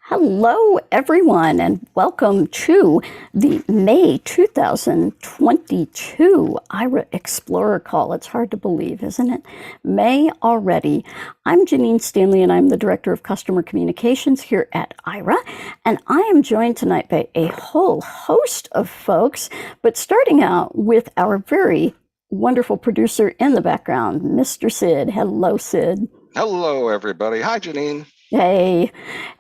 Hello, everyone, and welcome to the May 2022 Aira Explorer Call. It's hard to believe, isn't it? May already. I'm Janine Stanley, and I'm the Director of Customer Communications here at Aira, and I am joined tonight by a whole host of folks, but starting out with our very wonderful producer in the background, Mr. Sid. Hello, Sid. Hello, everybody. Hi, Janine. Hey,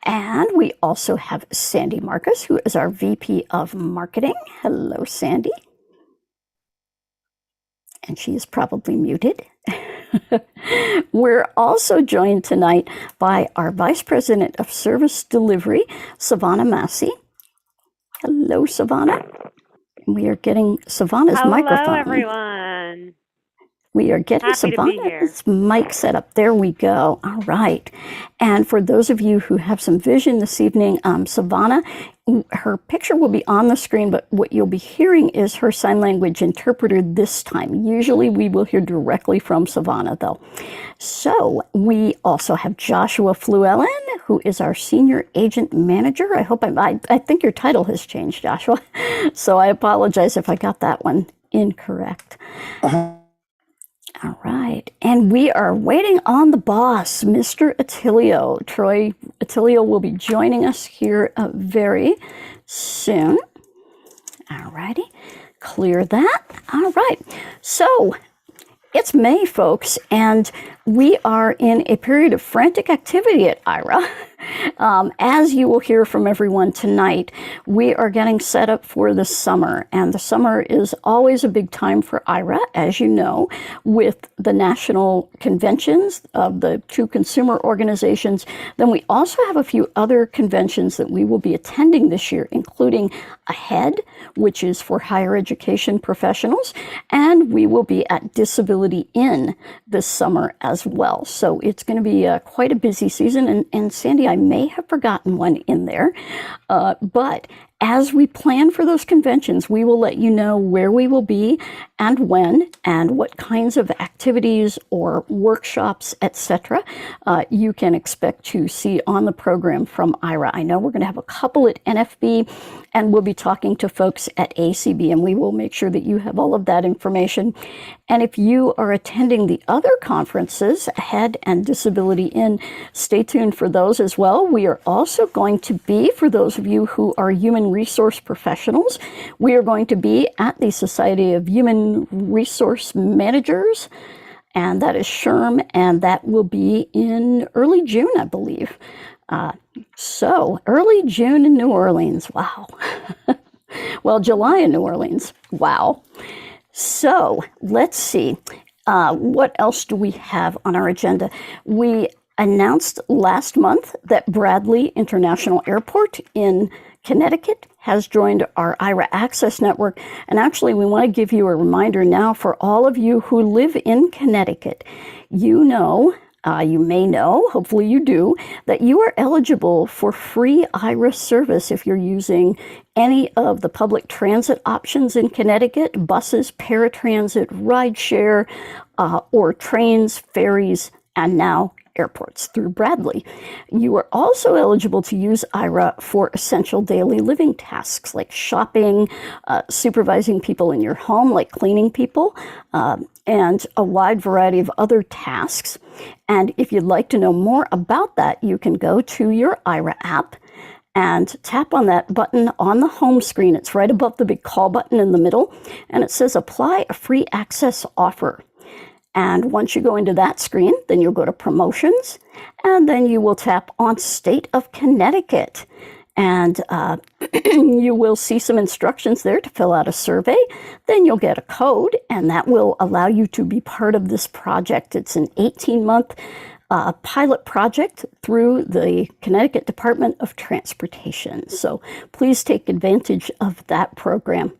and we also have Sandy Marcus, who is our VP of Marketing. Hello, Sandy. And she is probably muted. We're also joined tonight by our Vice President of Service Delivery, Sevana Massih. Hello, Sevana. We are getting Savannah's microphone. Hello, everyone. We are getting Savannah's mic set up. There we go. All right. And for those of you who have some vision this evening, Sevana, her picture will be on the screen, but what you'll be hearing is her sign language interpreter this time. Usually we will hear directly from Sevana, though. So we also have Joshua Fluellen, who is our Senior Agent Manager. I think your title has changed, Joshua. So I apologize if I got that one incorrect. All right, and we are waiting on the boss, Mr. Attilio. Troy Otillio will be joining us here very soon. All righty, clear that. All right, so it's May, folks, and we are in a period of frantic activity at Aira. As you will hear from everyone tonight, we are getting set up for the summer, and the summer is always a big time for Aira, as you know, with the national conventions of the two consumer organizations. Then we also have a few other conventions that we will be attending this year, including AHEAD, which is for higher education professionals, and we will be at Disability In this summer as well. So it's going to be quite a busy season, and Sandy, I may have forgotten one in there, but as we plan for those conventions, we will let you know where we will be and when and what kinds of activities or workshops, etc., you can expect to see on the program from Aira. I know we're going to have a couple at NFB, and we'll be talking to folks at ACB, and we will make sure that you have all of that information. And if you are attending the other conferences, AHEAD and Disability In, stay tuned for those as well. We are also going to be, for those of you who are human resource professionals, we are going to be at the Society of Human Resource Managers, and that is SHRM, and that will be in early June, I believe. So early June in New Orleans. Wow. Well, July in New Orleans. Wow. So let's see. What else do we have on our agenda? We announced last month that Bradley International Airport in Connecticut has joined our Aira Access Network. And actually, we want to give you a reminder now for all of you who live in Connecticut. You know, you may know, hopefully you do, that you are eligible for free Aira service if you're using any of the public transit options in Connecticut, buses, paratransit, rideshare, or trains, ferries, and now airports through Bradley. You are also eligible to use Aira for essential daily living tasks like shopping, supervising people in your home, like cleaning people, and a wide variety of other tasks. And if you'd like to know more about that, you can go to your Aira app and tap on that button on the home screen. It's right above the big call button in the middle, and it says apply a free access offer. And once you go into that screen, then you'll go to promotions, and then you will tap on State of Connecticut. And you will see some instructions there to fill out a survey. Then you'll get a code, and that will allow you to be part of this project. It's an 18-month pilot project through the Connecticut Department of Transportation. So please take advantage of that program.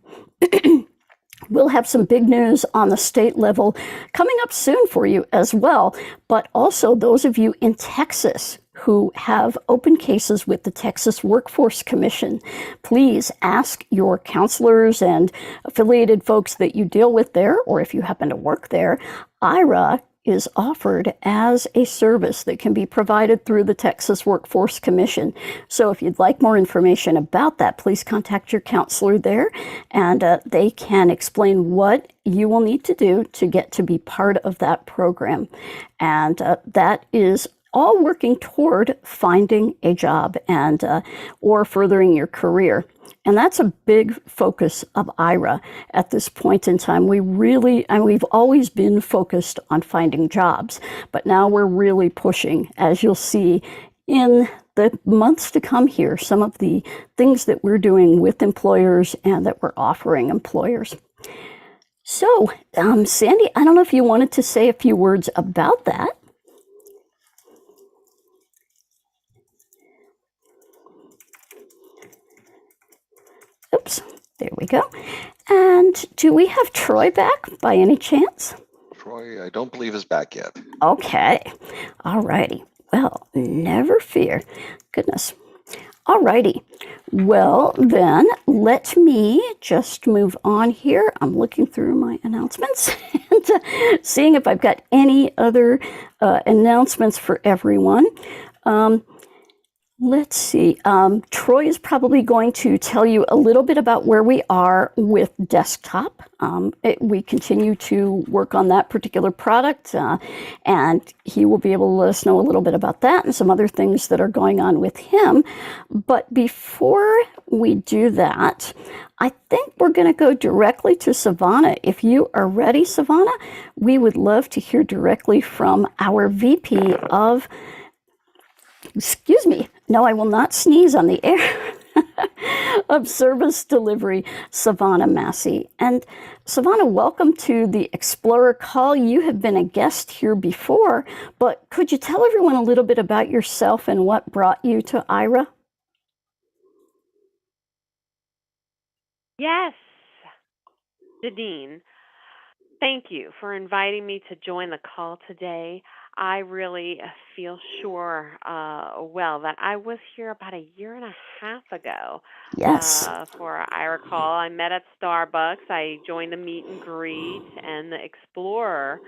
We'll have some big news on the state level coming up soon for you as well, but also those of you in Texas who have open cases with the Texas Workforce Commission, please ask your counselors and affiliated folks that you deal with there, or if you happen to work there, Aira is offered as a service that can be provided through the Texas Workforce Commission. So if you'd like more information about that, please contact your counselor there, and they can explain what you will need to do to get to be part of that program. And that is all working toward finding a job and or furthering your career. And that's a big focus of Aira at this point in time. We've always been focused on finding jobs, but now we're really pushing, as you'll see in the months to come here, some of the things that we're doing with employers and that we're offering employers. So, Sandy, I don't know if you wanted to say a few words about that. Oops, there we go. And do we have Troy back by any chance? Troy, I don't believe is back yet. Okay, all righty. Well, never fear. Goodness. All righty. Well, then, let me just move on here. I'm looking through my announcements and seeing if I've got any other announcements for everyone. Let's see. Troy is probably going to tell you a little bit about where we are with desktop. We continue to work on that particular product, and he will be able to let us know a little bit about that and some other things that are going on with him. But before we do that, I think we're going to go directly to Sevana. If you are ready, Sevana, we would love to hear directly from our VP of no, I will not sneeze on the air, of service delivery, Sevana Massih. And Sevana, welcome to the Explorer Call. You have been a guest here before, but could you tell everyone a little bit about yourself and what brought you to Aira? Yes, Janine. Thank you for inviting me to join the call today. I really feel sure, that I was here about a year and a half ago. Yes. For Aira call. I met at Starbucks. I joined the meet and greet and the Explorer.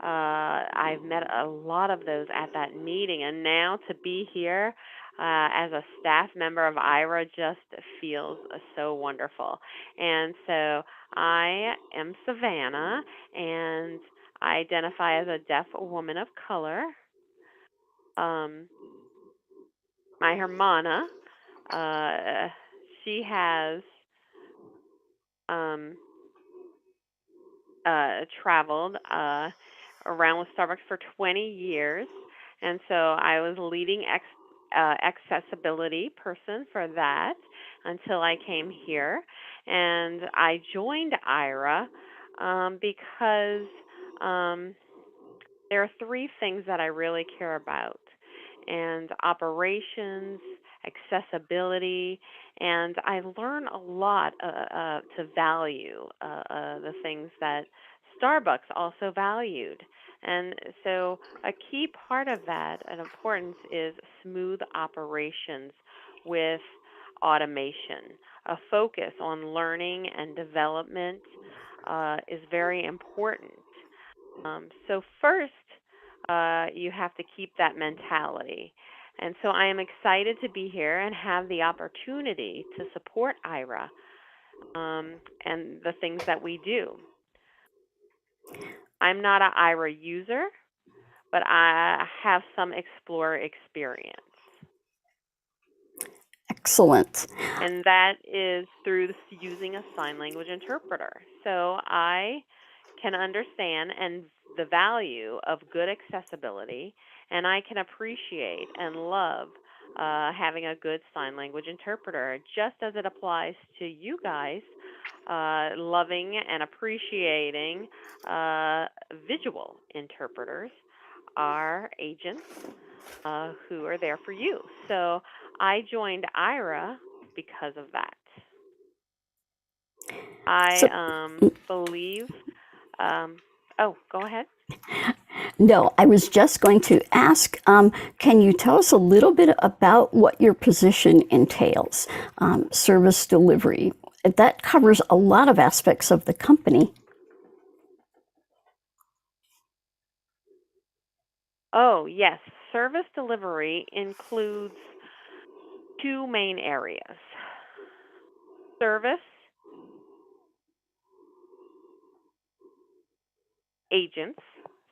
I've met a lot of those at that meeting, and now to be here as a staff member of Aira just feels so wonderful. And so I am Sevana, and I identify as a deaf woman of color. My hermana, she has traveled around with Starbucks for 20 years, and so I was leading accessibility person for that until I came here, and I joined Aira because there are three things that I really care about, and operations, accessibility, and I learn a lot to value the things that Starbucks also valued. And so a key part of that and importance is smooth operations with automation. A focus on learning and development is very important. So first, you have to keep that mentality. And so I am excited to be here and have the opportunity to support Aira and the things that we do. I'm not an Aira user, but I have some Explorer experience. Excellent. And that is through using a sign language interpreter. So I can understand and the value of good accessibility, and I can appreciate and love having a good sign language interpreter, just as it applies to you guys loving and appreciating visual interpreters, our agents who are there for you. So I joined Aira because of that. I believe. Go ahead. No, I was just going to ask, can you tell us a little bit about what your position entails? Service delivery. That covers a lot of aspects of the company. Oh, yes. Service delivery includes two main areas: service agents.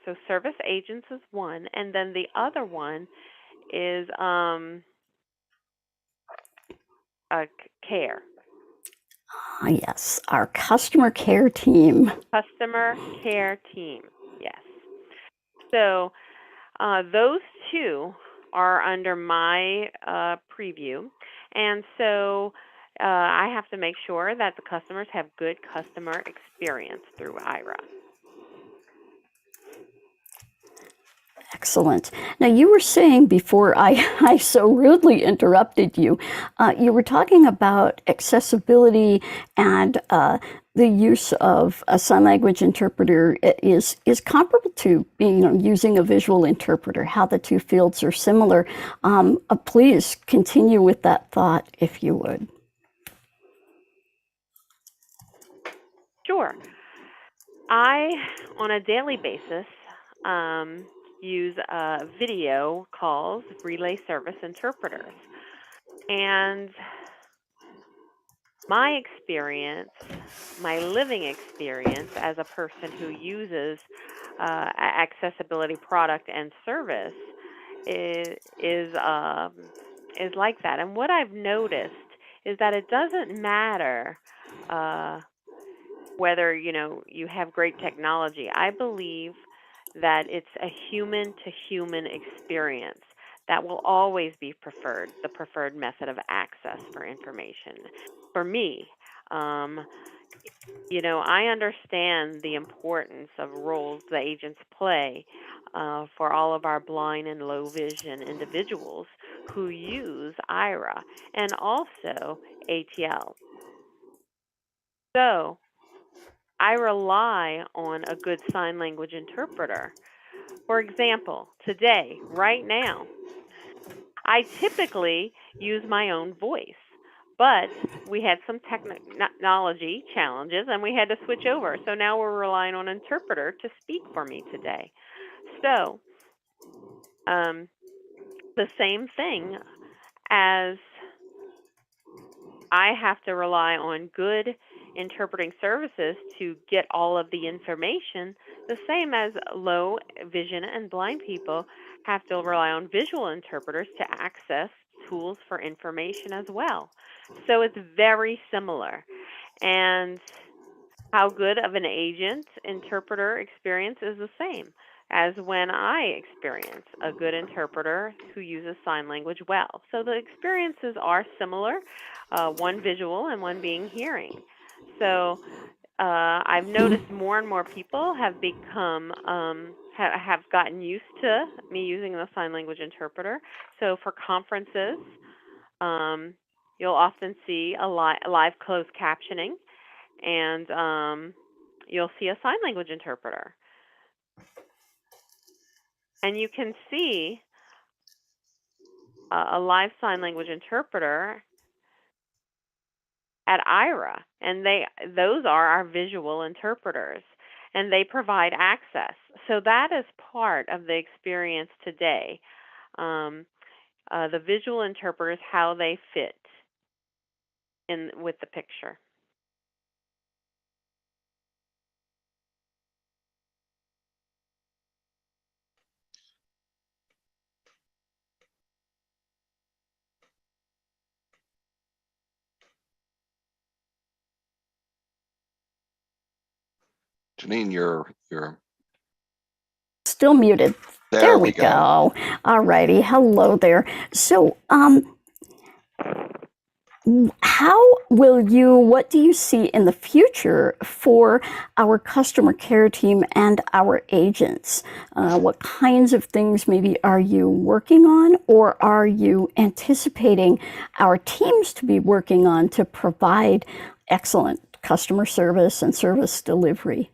So service agents is one, and then the other one is care. Yes, our customer care team. Customer care team. Yes. So those two are under my preview, and so I have to make sure that the customers have good customer experience through Aira. Excellent. Now, you were saying before I so rudely interrupted you, you were talking about accessibility and the use of a sign language interpreter is comparable to using a visual interpreter, how the two fields are similar. Please continue with that thought, if you would. Sure. I, on a daily basis, use video calls, relay service interpreters. And my experience, my living experience as a person who uses accessibility product and service is like that. And what I've noticed is that it doesn't matter whether you have great technology. I believe that it's a human to human experience that will always be the preferred method of access for information. For me, I understand the importance of roles the agents play for all of our blind and low vision individuals who use Aira and also Atl. So I rely on a good sign language interpreter. For example, today, right now, I typically use my own voice, but we had some technology challenges and we had to switch over. So now we're relying on an interpreter to speak for me today. So the same thing as I have to rely on good interpreting services to get all of the information, the same as low vision and blind people have to rely on visual interpreters to access tools for information as well. So it's very similar. And how good of an agent interpreter experience is the same as when I experience a good interpreter who uses sign language well. So the experiences are similar, one visual and one being hearing. So I've noticed more and more people have become have gotten used to me using the sign language interpreter. So for conferences, you'll often see a live closed captioning, and you'll see a sign language interpreter. And you can see a live sign language interpreter at Aira, and those are our visual interpreters, and they provide access. So that is part of the experience today. The visual interpreters, how they fit in with the picture. Janine, you're Still muted. there. We go. All righty. Hello there. So, what do you see in the future for our customer care team and our agents? What kinds of things maybe are you working on, or are you anticipating our teams to be working on to provide excellent customer service and service delivery?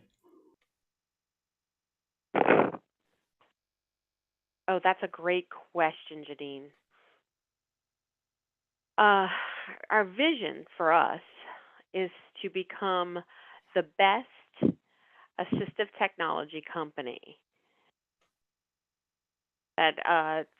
Oh, that's a great question, Janine. Our vision for us is to become the best assistive technology company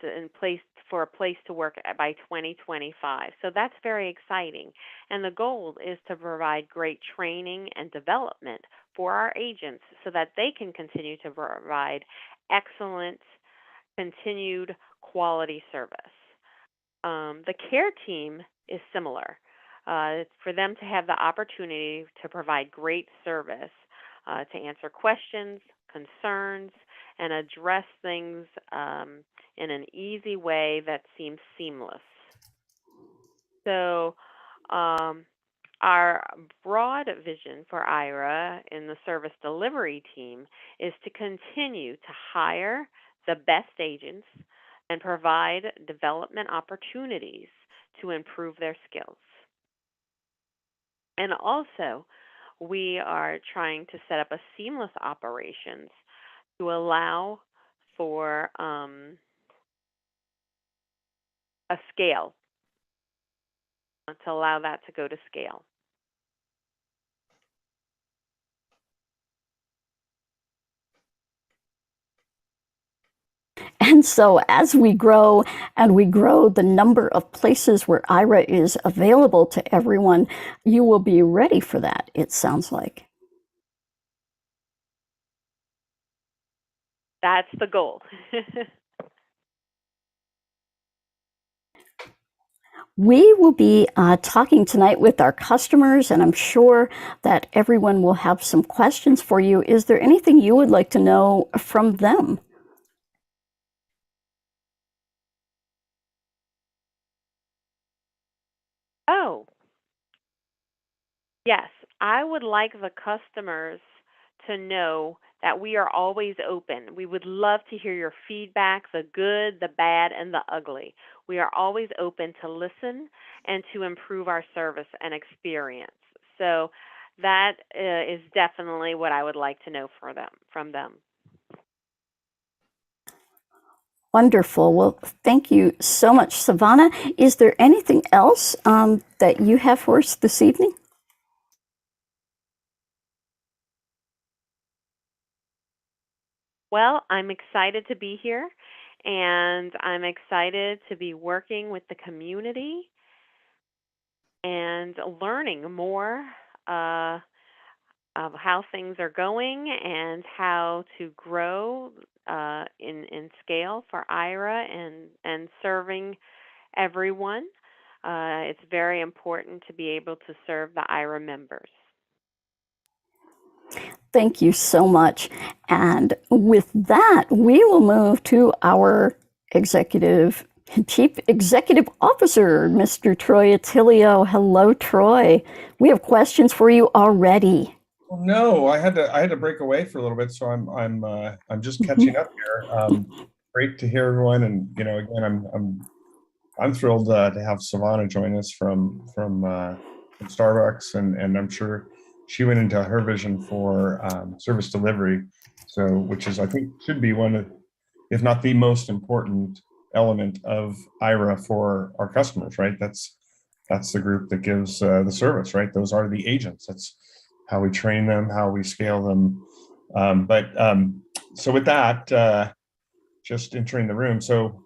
in place for a place to work by 2025. So that's very exciting. And the goal is to provide great training and development for our agents so that they can continue to provide excellent, continued quality service. The care team is similar. For them to have the opportunity to provide great service, to answer questions, concerns, and address things in an easy way that seems seamless. So, um, our broad vision for Aira in the service delivery team is to continue to hire the best agents and provide development opportunities to improve their skills. And also, we are trying to set up a seamless operations to allow for a scale, to allow that to go to scale. And so as we grow and we grow the number of places where Aira is available to everyone, you will be ready for that, it sounds like. That's the goal. We will be talking tonight with our customers, and I'm sure that everyone will have some questions for you. Is there anything you would like to know from them? Oh, yes. I would like the customers to know that we are always open. We would love to hear your feedback, the good, the bad, and the ugly. We are always open to listen and to improve our service and experience. So that is definitely what I would like to know from them. Wonderful. Well, thank you so much, Sevana. Is there anything else that you have for us this evening? Well, I'm excited to be here, and I'm excited to be working with the community and learning more of how things are going and how to grow in scale for Aira and serving everyone. It's very important to be able to serve the Aira members. Thank you so much. And with that, we will move to our Chief Executive Officer, Mr. Troy Otillio. Hello, Troy. We have questions for you already. Well, no, I had to break away for a little bit, so I'm just catching up here. Great to hear everyone, and again, I'm thrilled to have Sevana join us from Starbucks, and I'm sure she went into her vision for service delivery, so which is I think should be one of, if not the most important element of Aira for our customers, right? That's the group that gives the service, right? Those are the agents. That's how we train them, how we scale them. So with that, just entering the room. So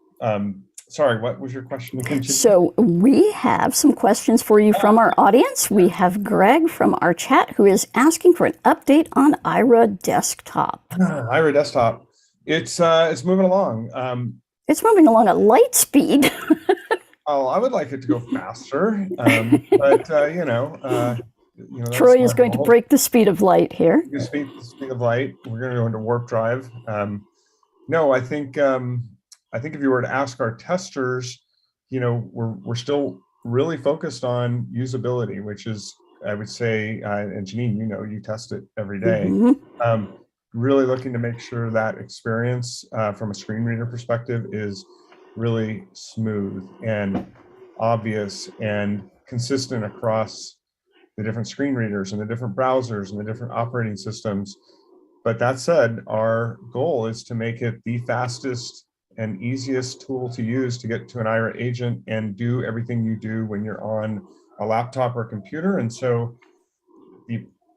sorry, what was your question again? So we have some questions for you from our audience. We have Greg from our chat who is asking for an update on Aira Desktop. Aira Desktop, it's moving along. It's moving along at light speed. Oh, I would like it to go faster, but Troy is going to break the speed of light here. The speed of light. We're going to go into warp drive. No, I think if you were to ask our testers, we're still really focused on usability, which is, I would say, and Janine, you test it every day. Mm-hmm. Really looking to make sure that experience from a screen reader perspective is really smooth and obvious and consistent across the different screen readers and the different browsers and the different operating systems. But that said, our goal is to make it the fastest and easiest tool to use to get to an Aira agent and do everything you do when you're on a laptop or computer. And so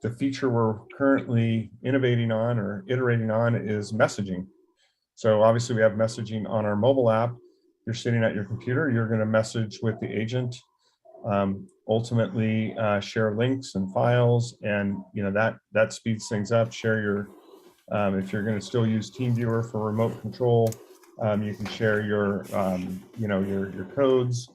the feature we're currently innovating on or iterating on is messaging. So obviously we have messaging on our mobile app. You're sitting at your computer, you're going to message with the agent, ultimately share links and files, and that speeds things up. Share your, if you're going to still use TeamViewer for remote control, you can share your your codes.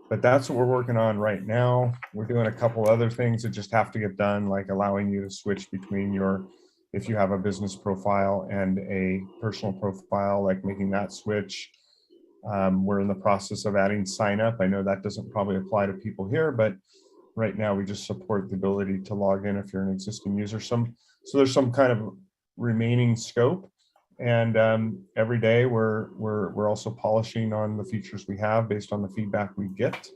But that's what we're working on right now. We're doing a couple other things that just have to get done, like allowing you to switch between if you have a business profile and a personal profile, like making that switch. We're in the process of adding sign up. I know that doesn't probably apply to people here, but right now we just support the ability to log in if you're an existing user. So there's some kind of remaining scope, and every day we're also polishing on the features we have based on the feedback we get.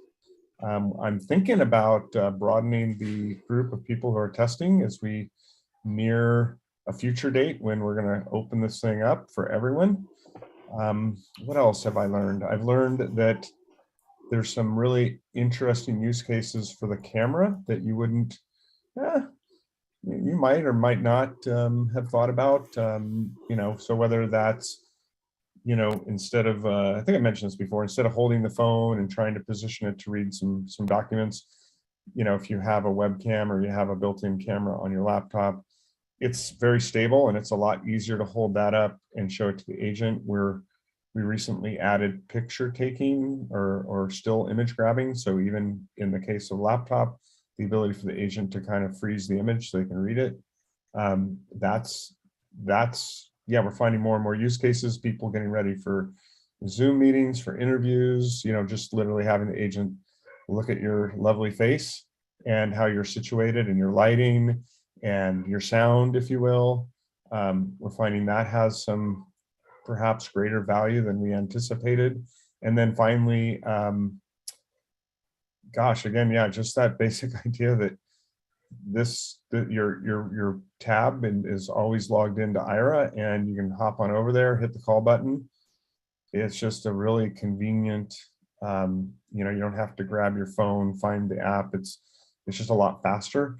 I'm thinking about broadening the group of people who are testing as we near a future date when we're going to open this thing up for everyone. What else have I learned? I've learned that there's some really interesting use cases for the camera that you wouldn't, you might or might not have thought about. So whether that's, instead of, I think I mentioned this before, instead of holding the phone and trying to position it to read some documents, if you have a webcam or you have a built-in camera on your laptop, it's very stable and it's a lot easier to hold that up and show it to the agent. We recently added picture taking or still image grabbing. So even in the case of laptop, the ability for the agent to kind of freeze the image so they can read it. We're finding more and more use cases, people getting ready for Zoom meetings, for interviews, just literally having the agent look at your lovely face and how you're situated and your lighting and your sound, if you will. We're finding that has some perhaps greater value than we anticipated. And then finally, just that basic idea that your tab is always logged into Aira, and you can hop on over there, hit the call button. It's just a really convenient, you don't have to grab your phone, find the app. It's just a lot faster.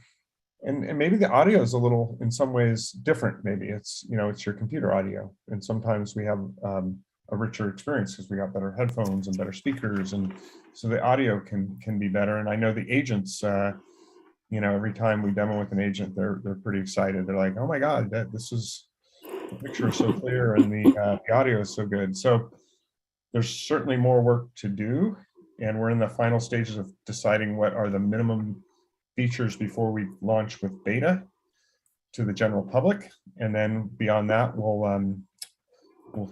And maybe the audio is a little, in some ways, different. Maybe it's your computer audio. And sometimes we have a richer experience because we got better headphones and better speakers. And so the audio can be better. And I know the agents, every time we demo with an agent, they're pretty excited. They're like, oh my God, the picture is so clear and the audio is so good. So there's certainly more work to do. And we're in the final stages of deciding what are the minimum features before we launch with beta to the general public. And then beyond that, we'll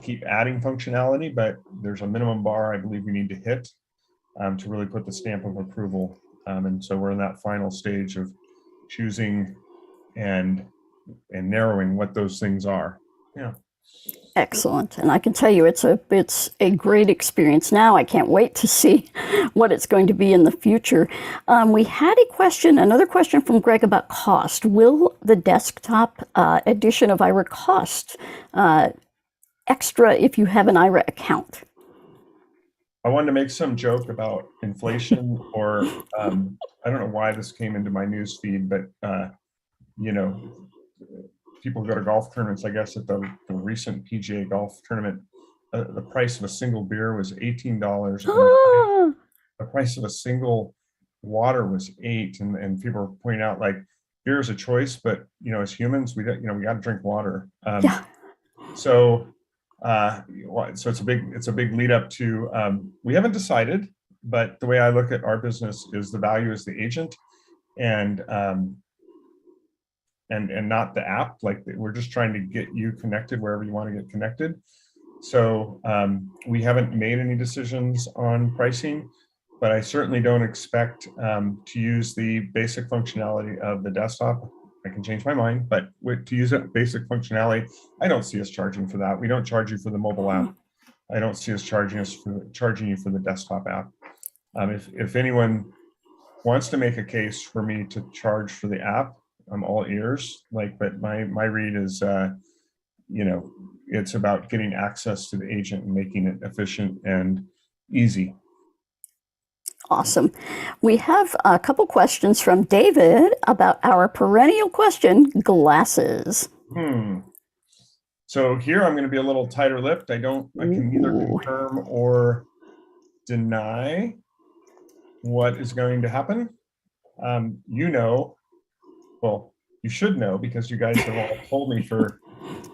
keep adding functionality, but there's a minimum bar I believe we need to hit to really put the stamp of approval. And so we're in that final stage of choosing and narrowing what those things are. Yeah. Excellent. And I can tell you it's a great experience now. I can't wait to see what it's going to be in the future. We had another question from Greg about cost. Will the desktop edition of Aira cost extra if you have an Aira account? I wanted to make some joke about inflation, or I don't know why this came into my news feed, but people go to golf tournaments. I guess at the recent PGA golf tournament, the price of a single beer was $18. The price of a single water was $8, and people are pointing out, like, beer is a choice, but as humans, we got to drink water. So it's a big lead up to. We haven't decided, but the way I look at our business is the value is the agent, and not the app. Like, we're just trying to get you connected wherever you want to get connected. So we haven't made any decisions on pricing, but I certainly don't expect to use the basic functionality of the desktop. I can change my mind, but to use that basic functionality, I don't see us charging for that. We don't charge you for the mobile app. I don't see us charging you for the desktop app. If anyone wants to make a case for me to charge for the app, I'm all ears. But my read is, it's about getting access to the agent and making it efficient and easy. Awesome. We have a couple questions from David about our perennial question, glasses. So here I'm going to be a little tighter lipped. I can neither confirm or deny what is going to happen. Well, you should know because you guys have all told me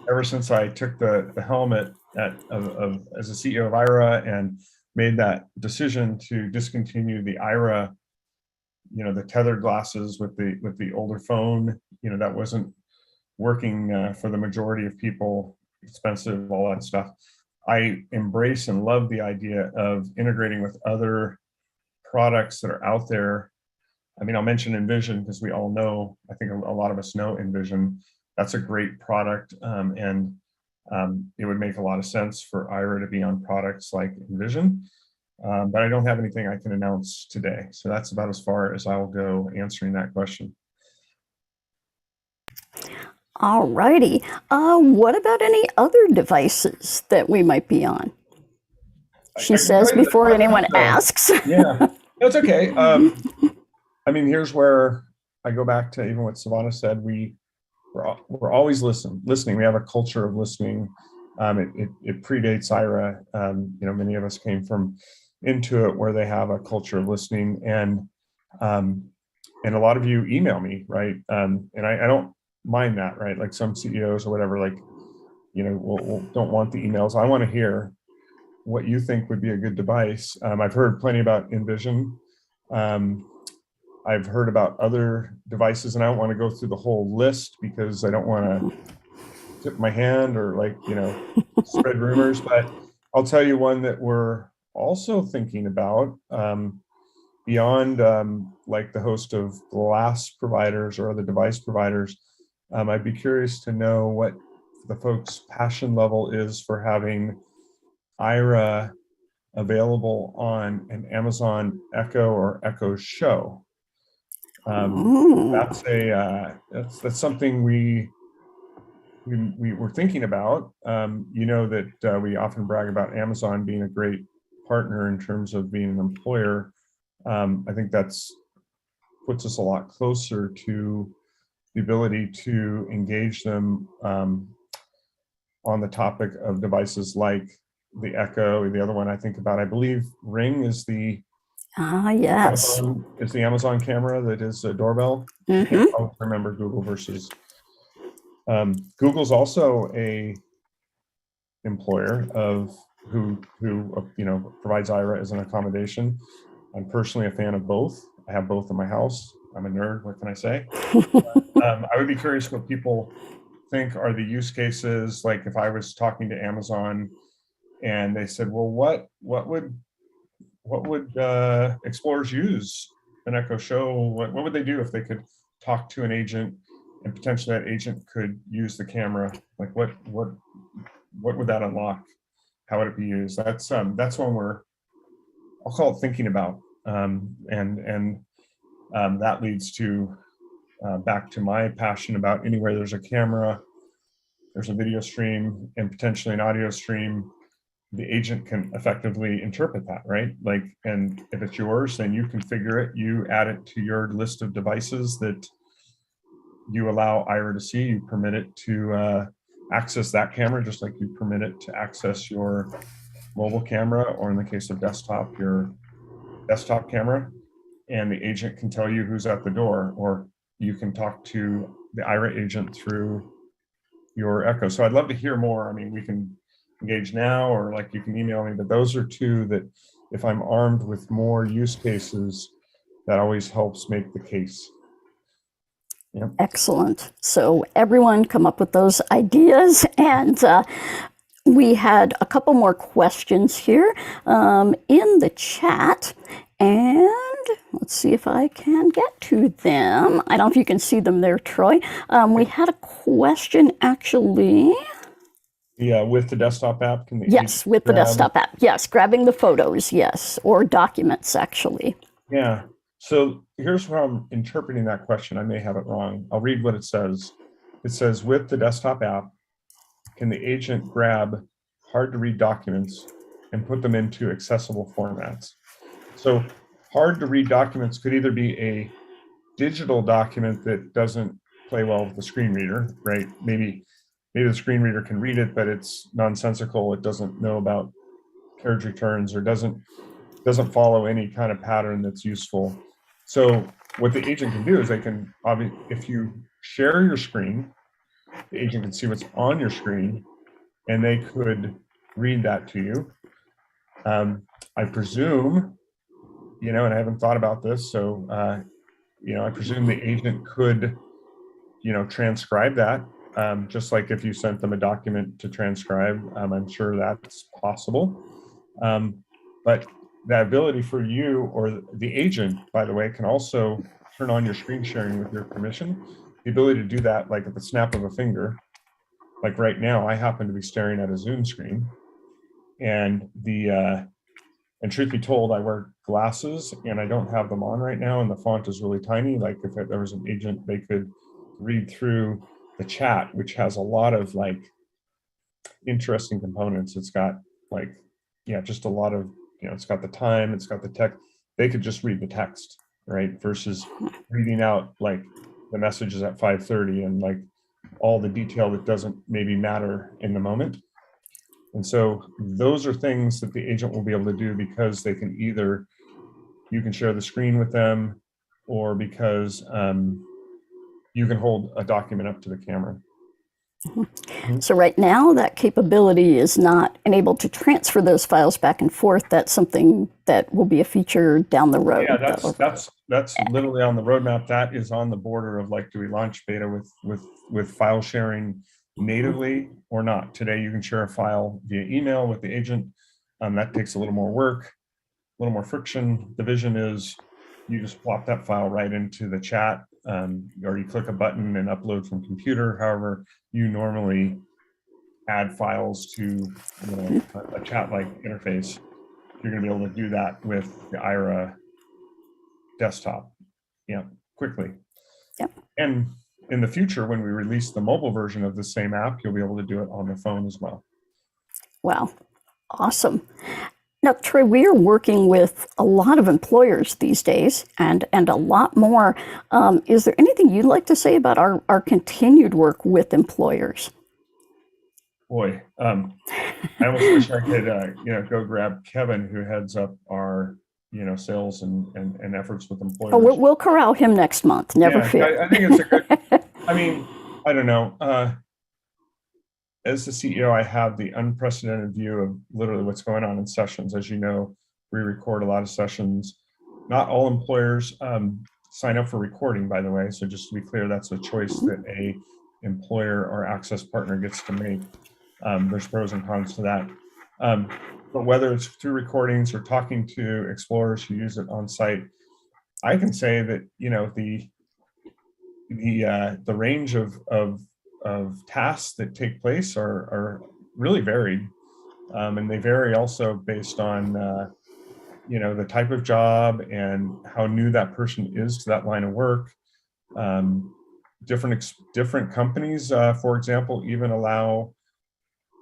ever since I took the helmet as a CEO of Aira and made that decision to discontinue the Aira, the tethered glasses with the older phone, that wasn't working for the majority of people, expensive, all that stuff. I embrace and love the idea of integrating with other products that are out there. I mean, I'll mention Envision because we all know, I think a lot of us know Envision. That's a great product, and it would make a lot of sense for Aira to be on products like Envision. But I don't have anything I can announce today. So that's about as far as I'll go answering that question. All righty. What about any other devices that we might be on? She says before anyone asks. Yeah, that's okay. I mean, here's where I go back to even what Sevana said. We're always listening. We have a culture of listening. It predates Aira. Many of us came from Intuit where they have a culture of listening, and a lot of you email me, right? And I don't mind that, right? Like some CEOs or whatever, like, don't want the emails. I want to hear what you think would be a good device. I've heard plenty about Envision. I've heard about other devices, and I don't want to go through the whole list because I don't want to tip my hand or spread rumors, but I'll tell you one that we're also thinking about beyond like the host of glass providers or other device providers. I'd be curious to know what the folks' passion level is for having Aira available on an Amazon Echo or Echo Show. That's something we were thinking about. That we often brag about Amazon being a great partner in terms of being an employer. I think that's puts us a lot closer to the ability to engage them on the topic of devices like the Echo. The other one I think about, I believe Ring is the yes, it's the Amazon camera that is a doorbell. Mm-hmm. I can't always remember Google versus Google's also a employer of who provides Aira as an accommodation. I'm personally a fan of both. I have both in my house. I'm a nerd. What can I say? I would be curious what people think are the use cases. Like if I was talking to Amazon and they said, well, what would explorers use an Echo Show? What would they do if they could talk to an agent and potentially that agent could use the camera? Like what would that unlock? How would it be used? That's one I'll call it thinking about. That leads to back to my passion about anywhere there's a camera, there's a video stream and potentially an audio stream. The agent can effectively interpret that, right? Like, and if it's yours, then you configure it, you add it to your list of devices that you allow Aira to see, you permit it to access that camera, just like you permit it to access your mobile camera, or in the case of desktop, your desktop camera, and the agent can tell you who's at the door, or you can talk to the Aira agent through your Echo. So I'd love to hear more. I mean, we can engage now, or like you can email me, but those are two that if I'm armed with more use cases, that always helps make the case. Yep. Excellent. So everyone come up with those ideas, and we had a couple more questions here in the chat, and let's see if I can get to them. I don't know if you can see them there, Troy. We had a question actually. Yeah, with the desktop app, can the Yes, with the desktop app. Yes, grabbing the photos, yes, or documents actually. Yeah. So here's how I'm interpreting that question. I may have it wrong. I'll read what it says. It says, with the desktop app, can the agent grab hard to read documents and put them into accessible formats? So hard to read documents could either be a digital document that doesn't play well with the screen reader, right? Maybe maybe the screen reader can read it, but it's nonsensical. It doesn't know about carriage returns or doesn't follow any kind of pattern that's useful. So what the agent can do is they can, if you share your screen, the agent can see what's on your screen and they could read that to you. I presume, and I haven't thought about this, so, I presume the agent could, transcribe that, just like if you sent them a document to transcribe. I'm sure that's possible. But the ability for you or the agent, by the way, can also turn on your screen sharing with your permission. The ability to do that, like at the snap of a finger. Like right now, I happen to be staring at a Zoom screen, and and truth be told, I wear glasses and I don't have them on right now, and the font is really tiny. Like if there was an agent, they could read through the chat, which has a lot of like interesting components. It's got like, just a lot of, it's got the time, it's got the text. They could just read the text, right? Versus reading out like the messages at 5:30 and like all the detail that doesn't maybe matter in the moment. And so those are things that the agent will be able to do because they can either, you can share the screen with them, or because you can hold a document up to the camera. So right now, that capability is not enabled to transfer those files back and forth. That's something that will be a feature down the road. Yeah, that's literally on the roadmap. That is on the border of like, do we launch beta with file sharing natively or not? Today, you can share a file via email with the agent. That takes a little more work, a little more friction. The vision is you just plop that file right into the chat, or you click a button and upload from computer. However, you normally add files to a chat-like interface. You're going to be able to do that with the Aira desktop, quickly. Yep. And in the future, when we release the mobile version of the same app, you'll be able to do it on the phone as well. Wow, awesome. Now, Troy, we are working with a lot of employers these days, and a lot more. Is there anything you'd like to say about our continued work with employers? Boy, I almost wish I could, go grab Kevin, who heads up our, sales and efforts with employers. Oh, we'll corral him next month. Never fear. I think it's a good. I mean, I don't know. As the CEO, I have the unprecedented view of literally what's going on in sessions. As you know, we record a lot of sessions. Not all employers sign up for recording, by the way. So just to be clear, that's a choice that a employer or access partner gets to make. There's pros and cons to that. But whether it's through recordings or talking to explorers who use it on site, I can say that the range of tasks that take place are really varied, and they vary also based on the type of job and how new that person is to that line of work. Different companies, for example, even allow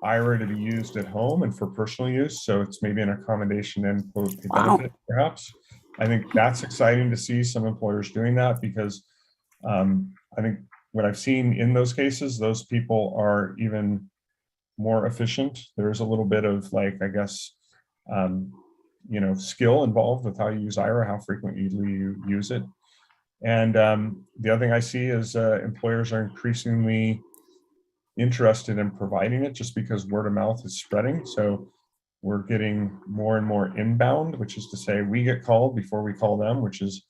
Aira to be used at home and for personal use. So it's maybe an accommodation and quote a benefit, perhaps. I think that's exciting to see some employers doing that, because I think what I've seen in those cases, those people are even more efficient. There's a little bit of like, I guess, skill involved with how you use Aira, how frequently you use it. And the other thing I see is employers are increasingly interested in providing it just because word of mouth is spreading. So we're getting more and more inbound, which is to say we get called before we call them, which is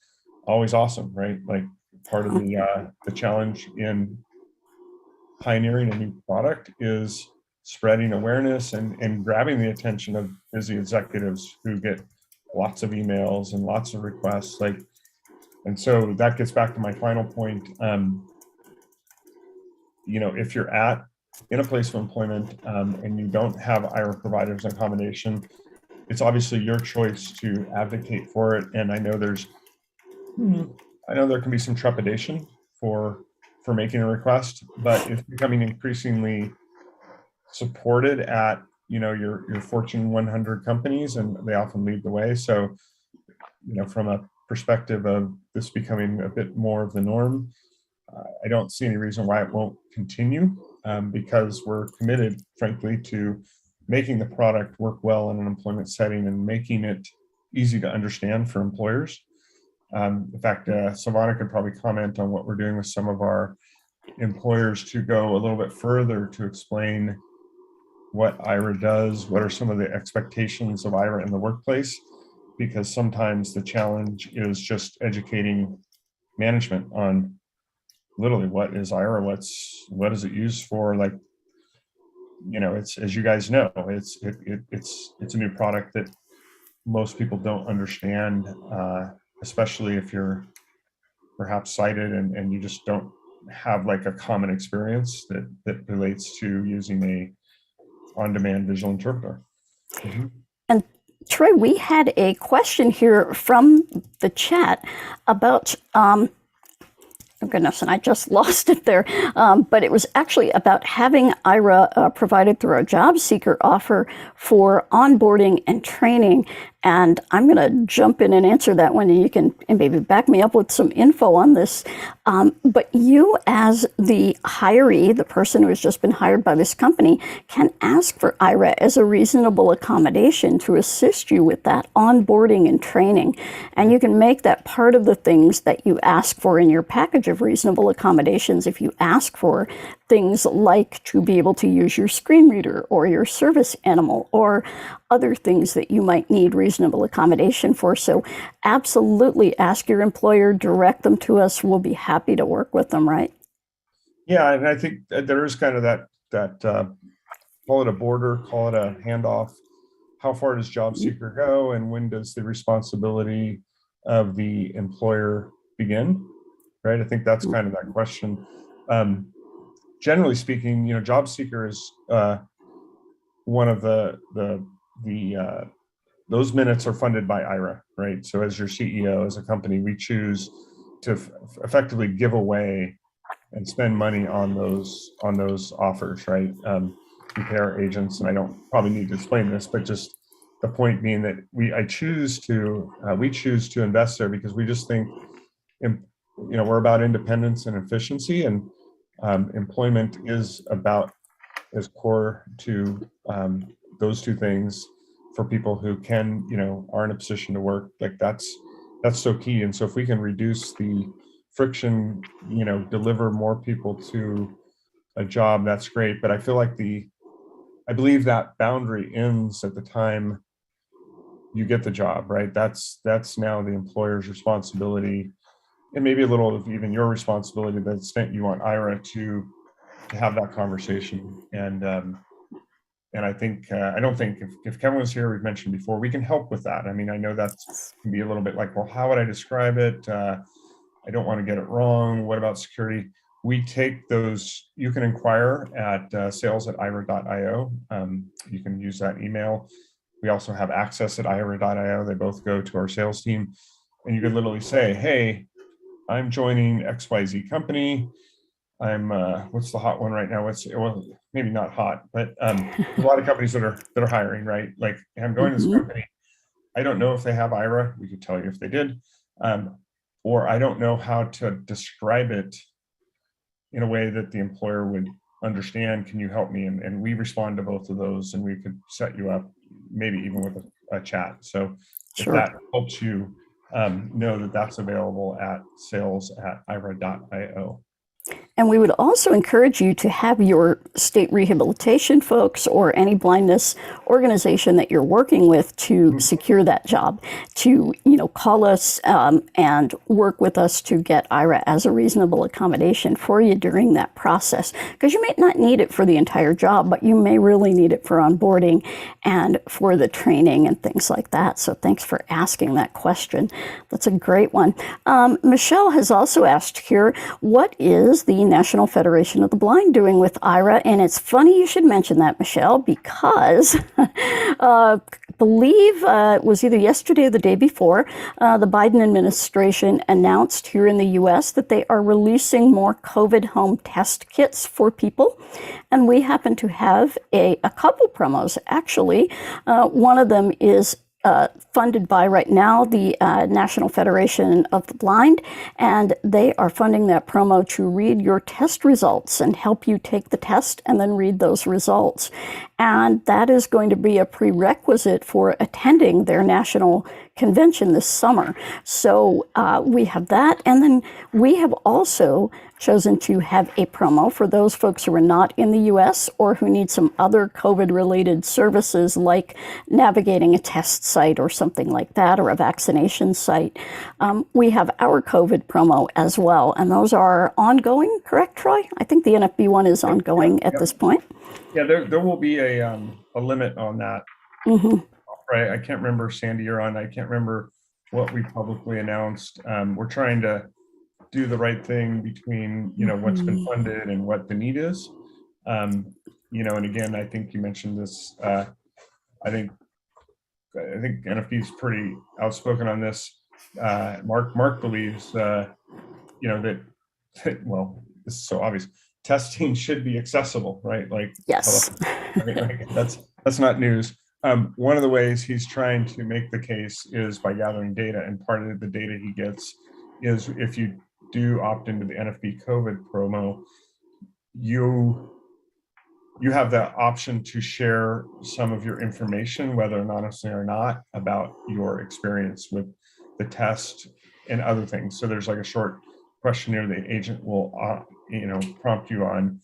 always awesome, right? Like part of the challenge in pioneering a new product is spreading awareness and grabbing the attention of busy executives who get lots of emails and lots of requests. And so that gets back to my final point. If you're in a place of employment and you don't have Aira providers in combination, it's obviously your choice to advocate for it. And I know there can be some trepidation for making a request, but it's becoming increasingly supported at your Fortune 100 companies, and they often lead the way. So from a perspective of this becoming a bit more of the norm, I don't see any reason why it won't continue. because we're committed, frankly, to making the product work well in an employment setting and making it easy to understand for employers. In fact, Sevana could probably comment on what we're doing with some of our employers to go a little bit further to explain what Aira does, what are some of the expectations of Aira in the workplace, because sometimes the challenge is just educating management on literally what is Aira, what is it used for. Like, you know, it's, as you guys know, it's a new product that most people don't understand, especially if you're perhaps sighted and you just don't have like a common experience that relates to using a on-demand visual interpreter. Mm-hmm. And Troy, we had a question here from the chat about, oh goodness, and I just lost it there. But it was actually about having Aira provided through our job seeker offer for onboarding and training. And I'm going to jump in and answer that one, and you can maybe back me up with some info on this. But you, as the hiree, the person who has just been hired by this company, can ask for Aira as a reasonable accommodation to assist you with that onboarding and training. And you can make that part of the things that you ask for in your package of reasonable accommodations. If you ask for things like to be able to use your screen reader or your service animal or other things that you might need reasonable accommodation for. So absolutely ask your employer, direct them to us. We'll be happy to work with them, right? Yeah, and I think there is kind of that call it a border, call it a handoff. How far does job seeker go, and when does the responsibility of the employer begin? Right. I think that's kind of that question. Generally speaking, you know, job seeker is one of those minutes are funded by Aira, right? So as your CEO, as a company, we choose to effectively give away and spend money on those offers, right? We pay our agents, and I don't probably need to explain this, but just the point being that we choose to invest there because we just think, you know, we're about independence and efficiency, and employment is core to those two things for people who can, you know, are in a position to work. Like that's so key. And so if we can reduce the friction, you know, deliver more people to a job, that's great. But I feel like I believe that boundary ends at the time you get the job, right? That's now the employer's responsibility, and maybe a little of even your responsibility to the extent you want Aira to have that conversation. And I think, I don't think if Kevin was here, we've mentioned before, we can help with that. I mean, I know that can be a little bit like, well, how would I describe it? I don't want to get it wrong. What about security? We take those, you can inquire at sales@aira.io. You can use that email. We also have access at aira.io. They both go to our sales team. And you can literally say, hey, I'm joining XYZ company. I'm what's the hot one right now? Well, maybe not hot, but there's a lot of companies that are hiring, right? Like, I'm going to this company. I don't know if they have Aira. We could tell you if they did, or I don't know how to describe it in a way that the employer would understand. Can you help me? And we respond to both of those, and we could set you up, maybe even with a chat. So if that helps you know that that's available at sales@aira.io. And we would also encourage you to have your state rehabilitation folks or any blindness organization that you're working with to secure that job, to, you know, call us and work with us to get Aira as a reasonable accommodation for you during that process. Because you may not need it for the entire job, but you may really need it for onboarding and for the training and things like that. So thanks for asking that question. That's a great one. Michelle has also asked here, what is the National Federation of the Blind doing with Aira? And it's funny you should mention that, Michelle, because I believe it was either yesterday or the day before, the Biden administration announced here in the U.S. that they are releasing more COVID home test kits for people. And we happen to have a couple promos, actually. One of them is funded by right now the National Federation of the Blind, and they are funding that promo to read your test results and help you take the test and then read those results. And that is going to be a prerequisite for attending their national convention this summer. So we have that, and then we have also chosen to have a promo for those folks who are not in the U.S. or who need some other COVID-related services like navigating a test site or something like that, or a vaccination site. We have our COVID promo as well, and those are ongoing, correct, Troy? I think the NFB one is ongoing at this point. Yeah, there will be a limit on that. Mm-hmm. Right, I can't remember, Sandy, you're on. I can't remember what we publicly announced. We're trying to do the right thing between, what's been funded and what the need is. And again, I think you mentioned this. I think NFB is pretty outspoken on this. Mark believes, that well, this is so obvious. Testing should be accessible, right? Like, yes, that's not news. One of the ways he's trying to make the case is by gathering data, and part of the data he gets is if you do opt into the NFB COVID promo, you have the option to share some of your information, whether anonymously or not, about your experience with the test and other things. So there's like a short questionnaire the agent will prompt you on.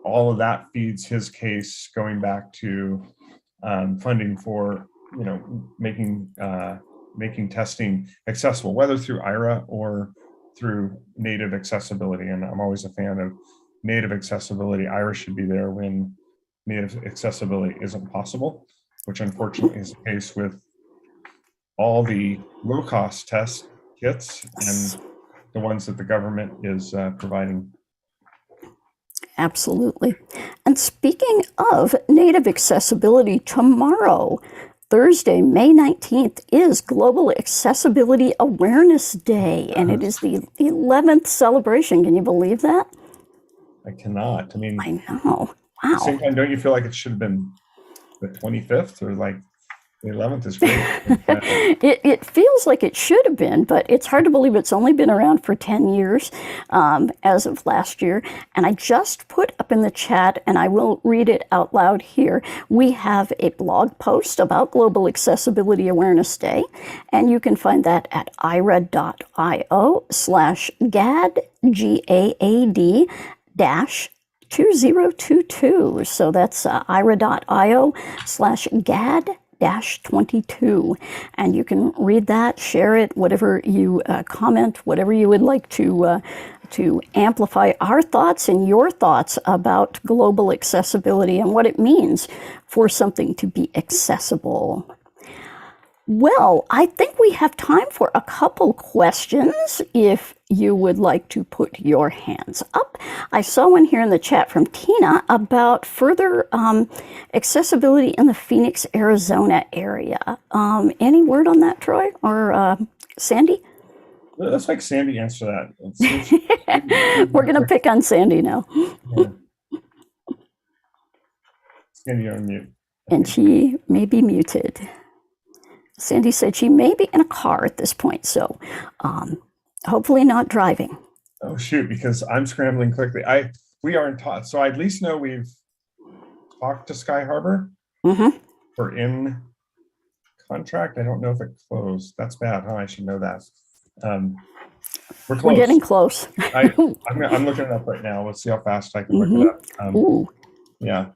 All of that feeds his case, going back to funding for making testing accessible, whether through Aira or through native accessibility. And I'm always a fan of native accessibility. Aira should be there when native accessibility isn't possible, which unfortunately is the case with all the low-cost test kits and the ones that the government is providing. Absolutely. And speaking of native accessibility, tomorrow, Thursday, May 19th, is Global Accessibility Awareness Day, and it is the 11th celebration. Can you believe that? I cannot. I mean, I know. Wow. At the same time, don't you feel like it should have been the 25th, or like the 11th is great? It feels like it should have been, but it's hard to believe it's only been around for 10 years as of last year. And I just put up in the chat, and I will read it out loud here. We have a blog post about Global Accessibility Awareness Day, and you can find that at ira.io/GAD, GAAD -2022. So that's ira.io/GAD-22, and you can read that, share it, whatever you comment, whatever you would like to amplify our thoughts and your thoughts about global accessibility and what it means for something to be accessible. Well, I think we have time for a couple questions if you would like to put your hands up. I saw one here in the chat from Tina about further accessibility in the Phoenix, Arizona area. Any word on that, Troy or Sandy? Let's make Sandy answer that. We're going to pick on Sandy now. Yeah. Sandy, you're on mute. And she may be muted. Sandy said she may be in a car at this point, so hopefully not driving. Oh shoot, because I'm scrambling quickly. We aren't taught, so I at least know we've talked to Sky Harbor for in contract. I don't know if it closed. That's bad, huh? I should know that. We're close. We're getting close. I'm looking it up right now. Let's see how fast I can look it up. Ooh. Yeah.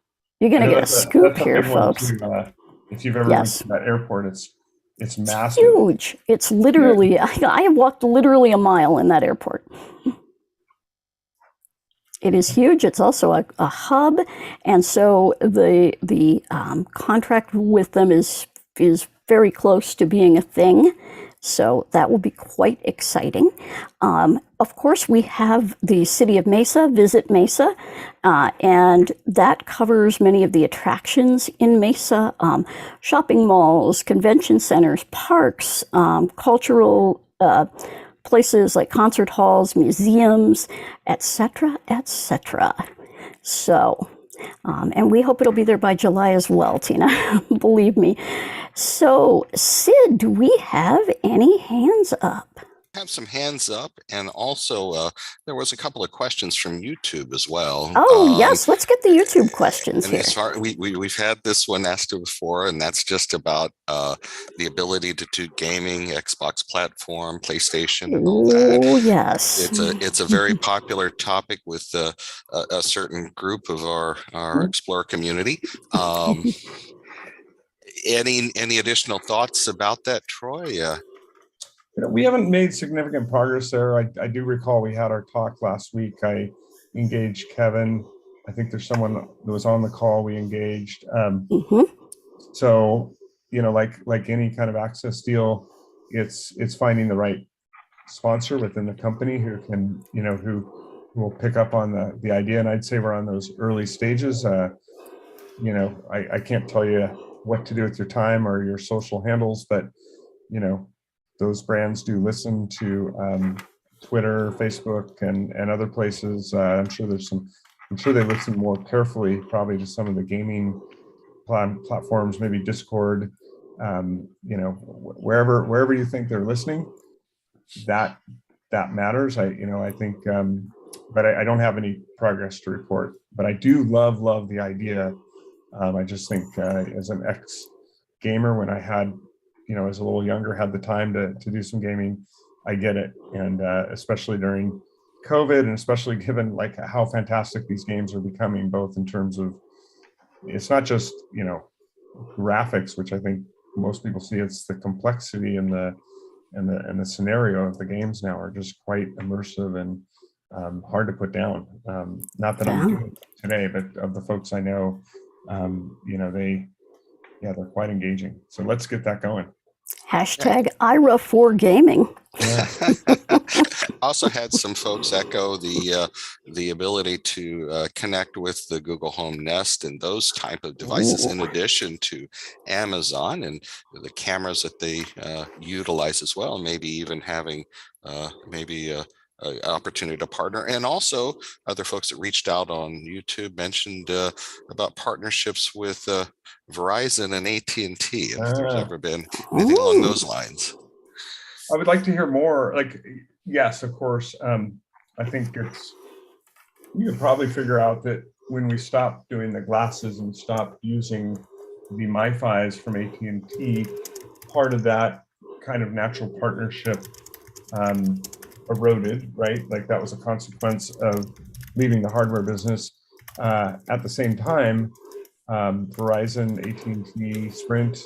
You're going to get a scoop here, folks. If you've ever been to that airport, it's massive. Huge. It's literally, I have walked literally a mile in that airport. It is huge. It's also a hub. And so the contract with them is very close to being a thing. So that will be quite exciting. Of course, we have the City of Mesa, Visit Mesa, and that covers many of the attractions in Mesa, shopping malls, convention centers, parks, cultural places like concert halls, museums, etc., etc. So, and we hope it'll be there by July as well, Tina. Believe me. So, Sid, do we have any hands up? Have some hands up, and also there was a couple of questions from YouTube as well. Oh, yes, let's get the YouTube questions and here. as far we've had this one asked before, and that's just about the ability to do gaming, Xbox platform, PlayStation, and all that. Oh, yes. It's a very popular topic with a certain group of our Explorer community. Any additional thoughts about that, Troy? We haven't made significant progress there. I do recall we had our talk last week. I engaged Kevin. I think there's someone that was on the call we engaged. So, like any kind of access deal, it's finding the right sponsor within the company who can, who will pick up on the idea. And I'd say we're on those early stages. I can't tell you what to do with your time or your social handles, but those brands do listen to Twitter, Facebook, and other places. I'm sure they listen more carefully, probably to some of the gaming platforms, maybe Discord. Wherever you think they're listening, that matters. I think, but I don't have any progress to report. But I do love the idea. I just think as an ex-gamer, when I had, as a little younger, had the time to do some gaming, I get it. And especially during COVID, and especially given like how fantastic these games are becoming, both in terms of, it's not just, graphics, which I think most people see, it's the complexity and the scenario of the games now are just quite immersive and hard to put down. Not that I'm doing it today, but of the folks I know, they're quite engaging. So let's get that going. Hashtag Aira for gaming. Yeah. Also had some folks echo the ability to connect with the Google Home Nest and those type of devices, in addition to Amazon and the cameras that they utilize as well. Maybe even having an opportunity to partner. And also other folks that reached out on YouTube mentioned about partnerships with Verizon and AT&T, if there's ever been anything along those lines. I would like to hear more. Like, yes, of course. I think you could probably figure out that when we stop doing the glasses and stop using the MiFis from AT&T, part of that kind of natural partnership eroded, right? Like that was a consequence of leaving the hardware business. At the same time, Verizon, AT&T, Sprint,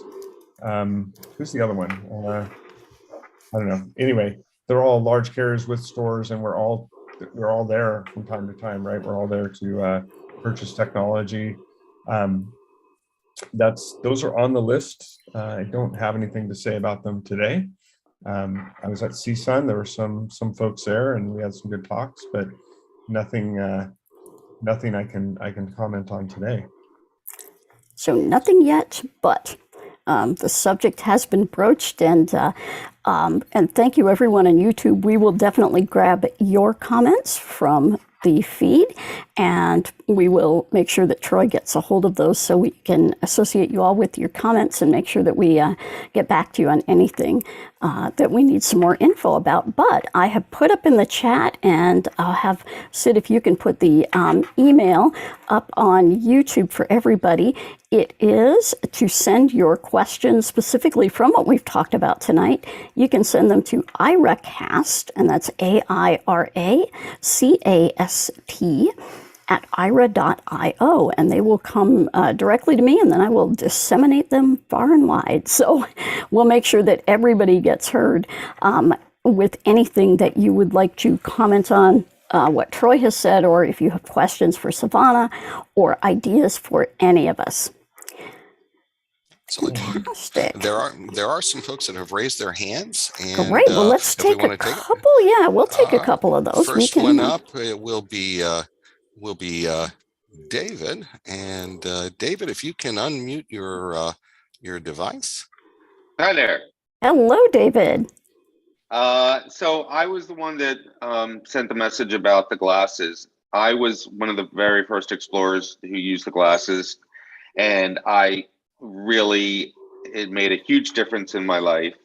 who's the other one? I don't know. Anyway, they're all large carriers with stores, and we're all there from time to time, right? We're all there to purchase technology. Those are on the list. I don't have anything to say about them today. I was at CSUN. There were some folks there, and we had some good talks, but nothing I can comment on today. So nothing yet, but the subject has been broached, and thank you everyone on YouTube. We will definitely grab your comments from the feed, and we will make sure that Troy gets a hold of those so we can associate you all with your comments and make sure that we get back to you on anything that we need some more info about. But I have put up in the chat, and I'll have Sid, if you can put the email up on YouTube for everybody. It is to send your questions specifically from what we've talked about tonight. You can send them to AiraCast, and that's AIRACAST at Aira.io, and they will come directly to me, and then I will disseminate them far and wide. So we'll make sure that everybody gets heard with anything that you would like to comment on what Troy has said, or if you have questions for Sevana or ideas for any of us. So Fantastic. there are some folks that have raised their hands. And, great. Well, let's take a couple. Yeah, we'll take a couple of those. First one up will be David. And David, if you can unmute your device. Hi there. Hello, David. So I was the one that sent the message about the glasses. I was one of the very first explorers who used the glasses, and I really it made a huge difference in my life.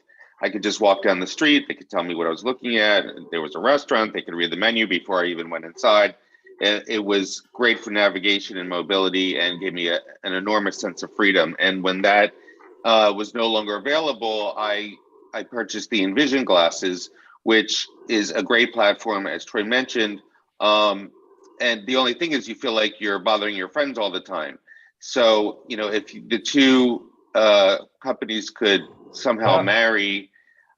I could just walk down the street. They could tell me what I was looking at. There was a restaurant. They could read the menu before I even went inside. It was great for navigation and mobility and gave me an enormous sense of freedom. And when that was no longer available, I purchased the Envision glasses, which is a great platform, as Troy mentioned. And the only thing is you feel like you're bothering your friends all the time. So, if the two companies could somehow marry,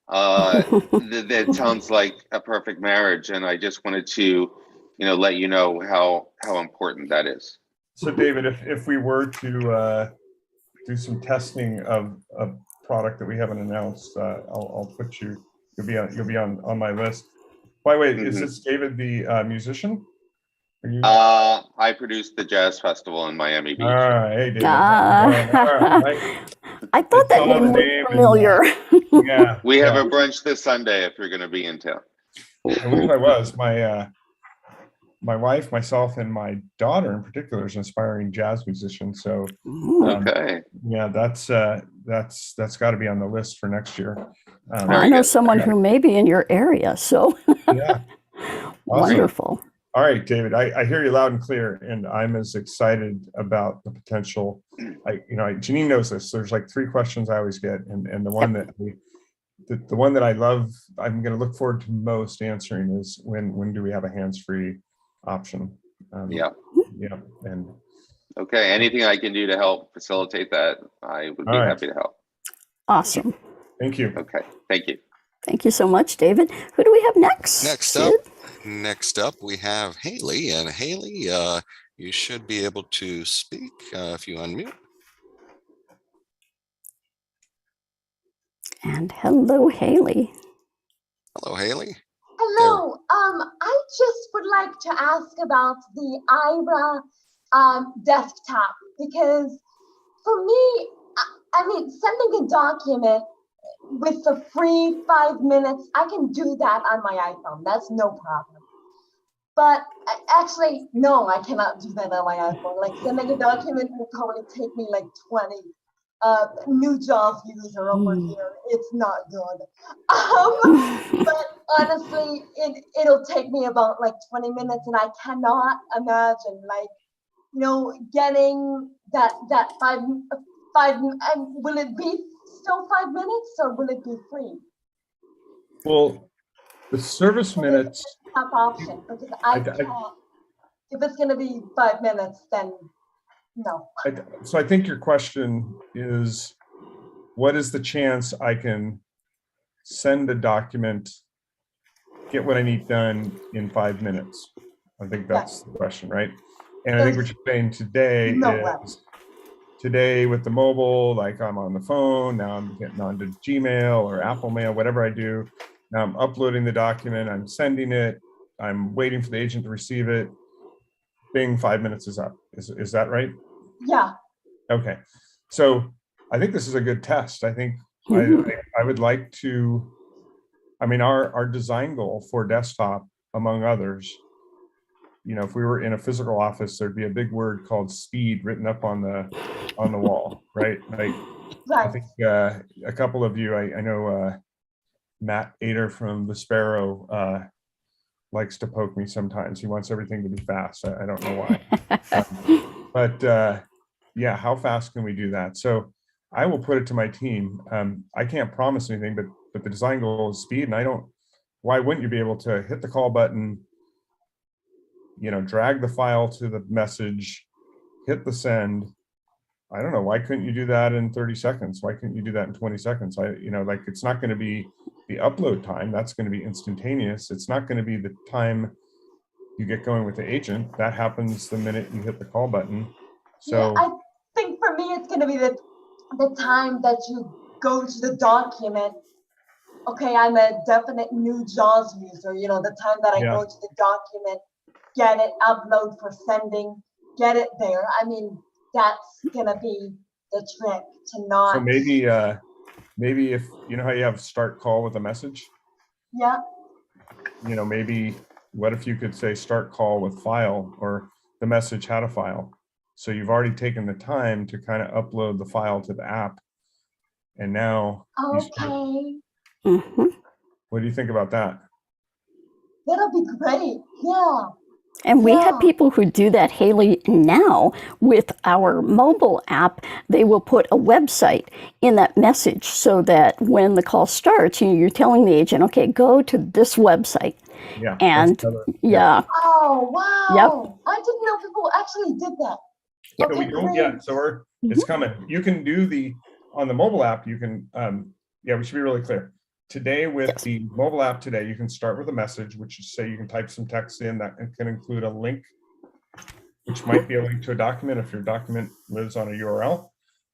that sounds like a perfect marriage. And I just wanted to, let you know how important that is. So David, if we were to do some testing of a product that we haven't announced, I'll put you'll be on my list. By the way, is this David the musician? I produced the jazz festival in Miami Beach. All right, hey David. I thought that name was familiar. Yeah, we have a brunch this Sunday if you're going to be in town. I wish I was. My wife, myself, and my daughter in particular is an aspiring jazz musician. So okay, yeah, that's got to be on the list for next year. I know someone who may be in your area. So yeah, wonderful. All right, David, I hear you loud and clear, and I'm as excited about the potential. Janine knows this. There's like 3 questions I always get, and the one the one that I love, I'm going to look forward to most answering is when do we have a hands-free option? And okay, anything I can do to help facilitate that, I would be happy to help. Awesome. Thank you. Okay, thank you. Thank you so much, David. Who do we have next? Next up, we have Haley. And Haley, you should be able to speak if you unmute. And hello, Haley. Hello, Haley. Hello. I just would like to ask about the Aira desktop, because for me, sending a document with the free 5 minutes, I can do that on my iPhone. That's no problem. But actually, no, I cannot do that on my iPhone. Like, sending a document will probably take me like 20. New JAWS user over here. It's not good. But honestly, it'll take me about like 20 minutes, and I cannot imagine getting that five. And will it be still 5 minutes, or will it be free? Well, the service minutes. Top option, because I can't. If it's going to be 5 minutes, then no. So I think your question is, what is the chance I can send a document, get what I need done in 5 minutes? I think that's the question, right? And I think what you're saying today is, today with the mobile, like I'm on the phone, now I'm getting onto Gmail or Apple Mail, whatever I do. Now I'm uploading the document, I'm sending it, I'm waiting for the agent to receive it. Bing, 5 minutes is up. Is that right? Yeah. Okay. So I think this is a good test. I think I would like to, our design goal for desktop, among others, if we were in a physical office, there'd be a big word called speed written up on the wall, right? I think a couple of you, I know Matt Aira from Vespero likes to poke me sometimes. He wants everything to be fast. I don't know why. But yeah, how fast can we do that? So I will put it to my team. I can't promise anything, but the design goal is speed, and why wouldn't you be able to hit the call button, drag the file to the message, hit the send? I don't know, why couldn't you do that in 30 seconds? Why couldn't you do that in 20 seconds? It's not going to be the upload time. That's going to be instantaneous. It's not going to be the time you get going with the agent. That happens the minute you hit the call button. So yeah, I think for me, it's going to be the time that you go to the document. Okay, I'm a definite new JAWS user. The time that I go to the document, get it, upload for sending, get it there. That's gonna be the trick to not. So maybe if how you have start call with a message. Yeah. Maybe what if you could say start call with file, or the message had a file. So you've already taken the time to kind of upload the file to the app. And now, Okay. Mhm. what do you think about that? That'll be great. Yeah. And we have Yeah. people who do that, Haley, now with our mobile app. They will put a website in that message so that when the call starts, you're telling the agent, okay, go to this website. Yeah. And yeah. Oh, wow. Yep. I didn't know people actually did that. Yep. So we Okay, don't great. yet. So it's coming. You can do on the mobile app, you can, we should be really clear. Today with the mobile app today, you can start with a message, which is say you can type some text in that can include a link, which might be a link to a document if your document lives on a URL.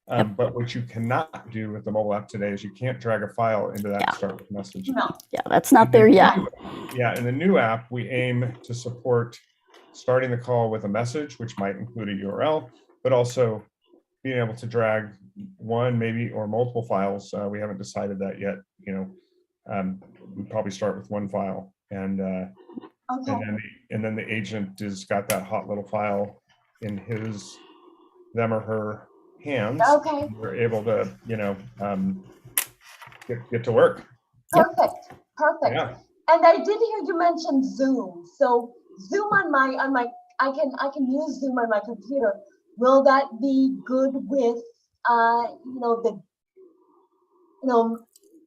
But what you cannot do with the mobile app today is you can't drag a file into that start with message. No. Yeah, that's not there yet. In the new app, we aim to support starting the call with a message, which might include a URL, but also being able to drag one, maybe, or multiple files. We haven't decided that yet. We probably start with one file, and then the agent has got that hot little file in them or her hands. Okay. And we're able to, get to work. Perfect. Perfect. Yeah. And I did hear you mention Zoom. So Zoom on my I can use Zoom on my computer. Will that be good with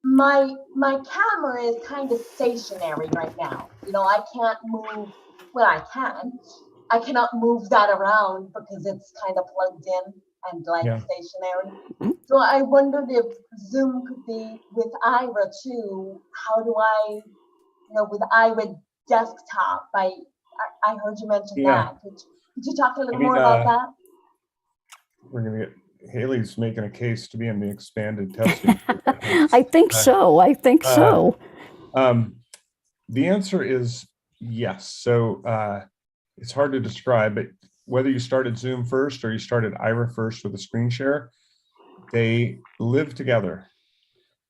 my camera is kind of stationary right now. I can't move. Well, I can. I cannot move that around because it's kind of plugged in and stationary. So I wondered if Zoom could be with Aira too. How do I, with Aira desktop? I heard you mention that. Could you talk a little more about that? We're gonna get Haley's making a case to be in the expanded testing. I think so. The answer is yes. So it's hard to describe, but whether you started Zoom first or you started Aira first with a screen share, they live together.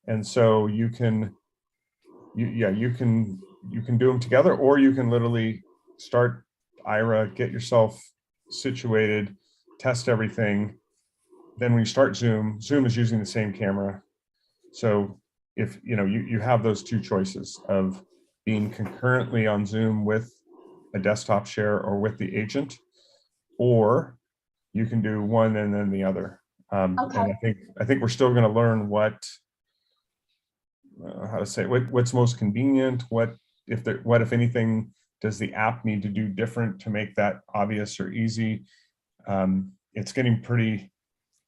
And so you can do them together, or you can literally start Aira, get yourself situated, test everything. Then when you start Zoom is using the same camera. So if you have those two choices of being concurrently on Zoom with a desktop share or with the agent, or you can do one and then the other. And I think we're still going to learn what's most convenient. What if anything does the app need to do different to make that obvious or easy? It's getting pretty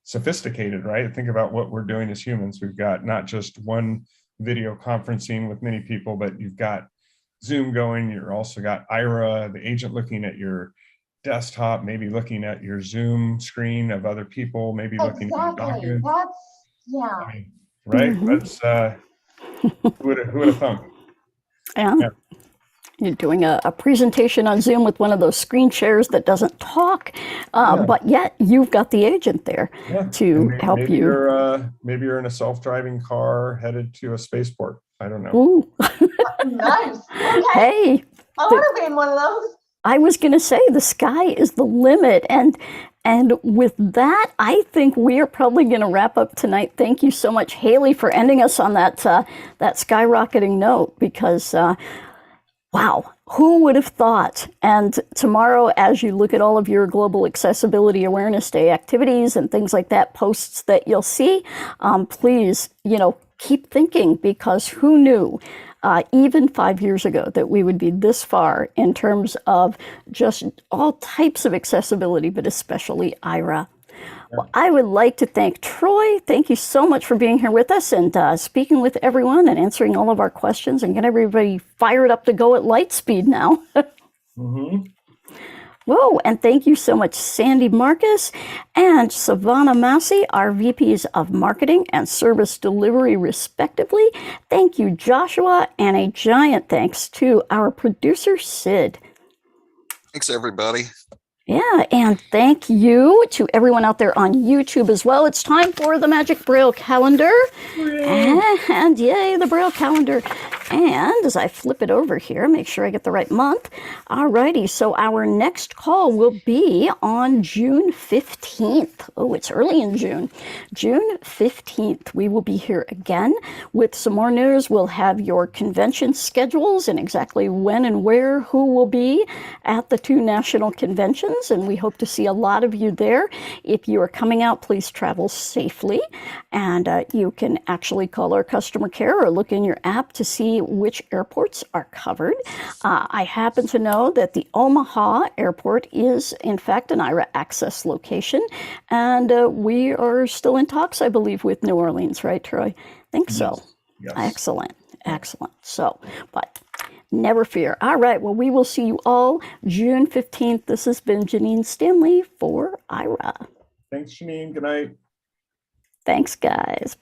sophisticated, right? Think about what we're doing as humans. We've got not just one video conferencing with many people, but you've got Zoom going. You're also got Aira, the agent looking at your desktop, maybe looking at your Zoom screen of other people, maybe looking at your documents. Right? That's who would have thunk? Yeah. You're doing a presentation on Zoom with one of those screen shares that doesn't talk, but yet you've got the agent there to help you. Maybe you're in a self-driving car headed to a spaceport. I don't know. Ooh. Nice. Okay. Hey. I want to be in one of those. I was going to say the sky is the limit. And with that, I think we are probably going to wrap up tonight. Thank you so much, Haley, for ending us on that skyrocketing note, because wow, who would have thought? And tomorrow, as you look at all of your Global Accessibility Awareness Day activities and things like that, posts that you'll see, please, keep thinking, because who knew, even 5 years ago, that we would be this far in terms of just all types of accessibility, but especially Aira. Well, I would like to thank Troy. Thank you so much for being here with us and speaking with everyone and answering all of our questions and get everybody fired up to go at light speed now. Whoa, and thank you so much, Sandy Marcus and Sevana Massih, our VPs of Marketing and Service Delivery, respectively. Thank you, Joshua, and a giant thanks to our producer, Sid. Thanks, everybody. Yeah, and thank you to everyone out there on YouTube as well. It's time for the Magic Braille Calendar. And yay, the Braille Calendar. And as I flip it over here, make sure I get the right month. All righty, so our next call will be on June 15th. Oh, it's early in June. June 15th, we will be here again with some more news. We'll have your convention schedules and exactly when and where, who will be at the 2 national conventions, and we hope to see a lot of you there. If you are coming out, please travel safely, and you can actually call our customer care or look in your app to see which airports are covered. I happen to know that the Omaha airport is, in fact, an Aira access location, and we are still in talks, I believe, with New Orleans, right, Troy? I think so. Yes. Excellent, excellent. So, but never fear. All right, well, we will see you all June 15th. This has been Janine Stanley for Aira. Thanks, Janine. Good night. Thanks, guys.